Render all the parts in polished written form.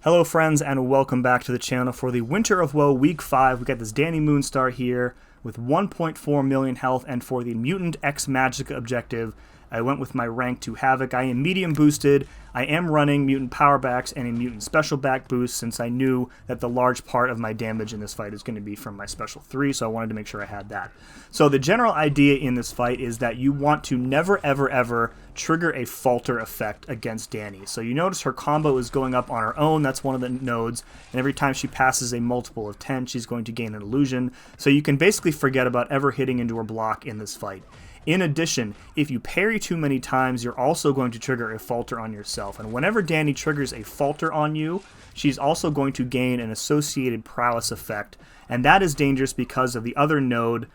Hello friends and welcome back to the channel for the Winter of Woe Week 5. We got this Dani Moonstar here with 1.4 million health, and for the Mutant X-Magica objective, I went with my rank to Havoc. I am medium boosted. I am running mutant power backs and a mutant special back boost since I knew that the large part of my damage in this fight is going to be from my special 3, so I wanted to make sure I had that. So the general idea in this fight is that you want to never ever trigger a falter effect against Dani. So you notice her combo is going up on her own, that's one of the nodes, and every time she passes a multiple of 10, she's going to gain an illusion. So you can basically forget about ever hitting into her block in this fight. In addition, if you parry too many times, you're also going to trigger a falter on yourself. And whenever Dani triggers a falter on you, she's also going to gain an associated prowess effect. And that is dangerous because of the other node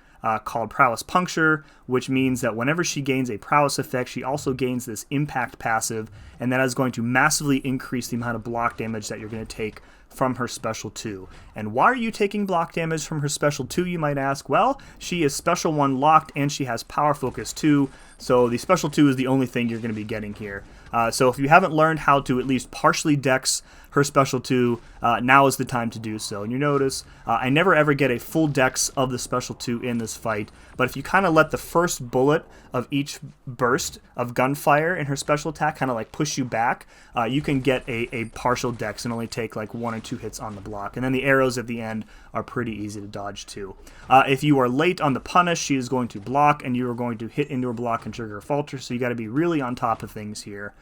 called Prowess Puncture, which means that whenever she gains a prowess effect, she also gains this impact passive, and that is going to massively increase the amount of block damage that you're going to take from her special 2. And why are you taking block damage from her special 2, you might ask? Well, she is special 1 locked and she has power focus 2, so the special 2 is the only thing you're going to be getting here. So if you haven't learned how to at least partially dex her special 2, now is the time to do so. And you notice I never ever get a full dex of the special 2 in this fight, but if you kind of let the first bullet of each burst of gunfire in her special attack kind of like push you back, you can get a partial dex and only take like 1 or 2 hits on the block. And then the arrows at the end are pretty easy to dodge too. If you are late on the punish, she is going to block and you are going to hit into her block and trigger a falter, so you got to be really on top of things here.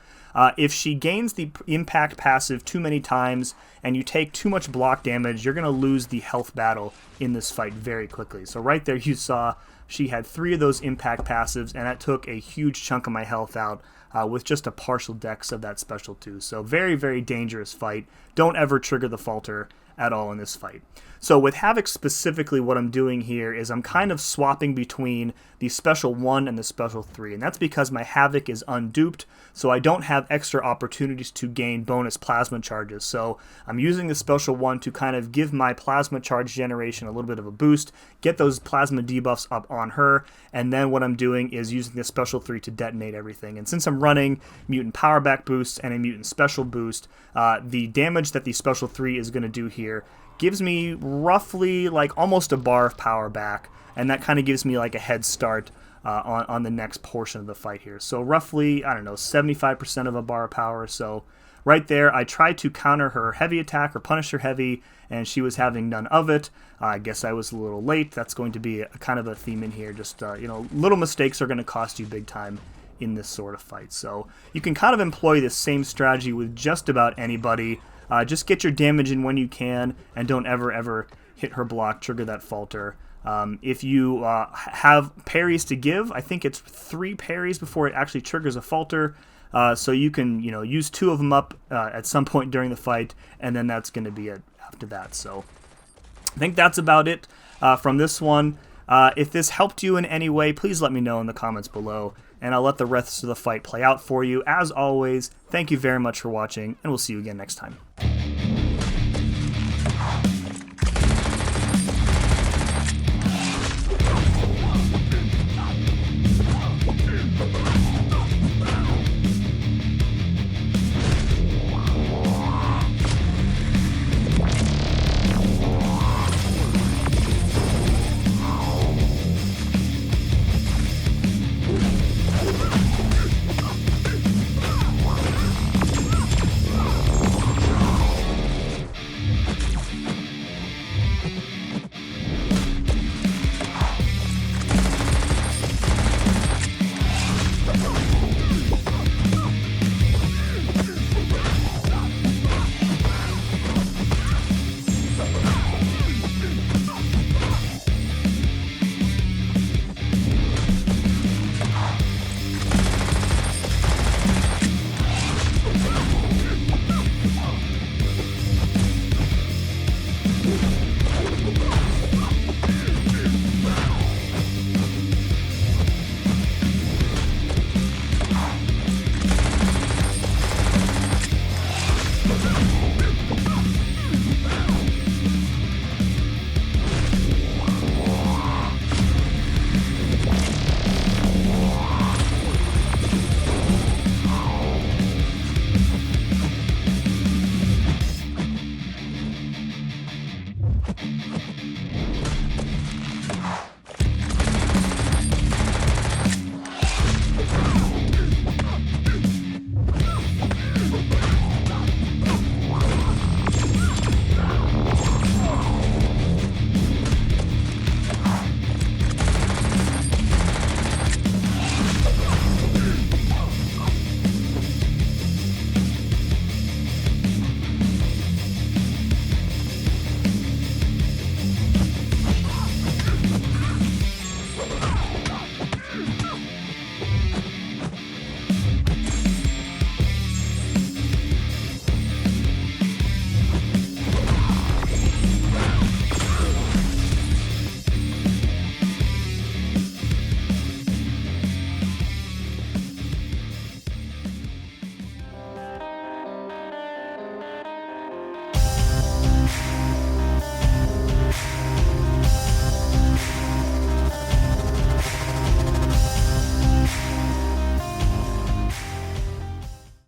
If she gains the impact passive too many times and you take too much block damage, you're going to lose the health battle in this fight very quickly. So right there you saw she had 3 of those impact passives, and that took a huge chunk of my health out with just a partial dex of that special 2. So very dangerous fight. Don't ever trigger the falter at all in this fight. So with Havoc specifically, what I'm doing here is I'm kind of swapping between the special 1 and the special 3, and that's because my Havoc is unduped, so I don't have extra opportunities to gain bonus plasma charges. So I'm using the special 1 to kind of give my plasma charge generation a little bit of a boost, get those plasma debuffs up on her, and then what I'm doing is using the special 3 to detonate everything. And since I'm running mutant power back boosts and a mutant special boost, the damage that the special 3 is going to do here gives me roughly like almost a bar of power back, and that kind of gives me like a head start on the next portion of the fight here. So roughly, I don't know, 75% of a bar of power. So right there, I tried to counter her heavy attack or punish her heavy, and she was having none of it. I guess I was a little late. That's going to be a kind of a theme in here. Just, you know, little mistakes are going to cost you big time in this sort of fight. So you can kind of employ this same strategy with just about anybody. Just get your damage in when you can, and don't ever hit her block, trigger that falter. If you have parries to give, I think it's 3 parries before it actually triggers a falter. So you can, you know, use 2 of them up at some point during the fight, and then that's going to be it after that. So I think that's about it from this one. If this helped you in any way, please let me know in the comments below, and I'll let the rest of the fight play out for you. As always, thank you very much for watching, and we'll see you again next time.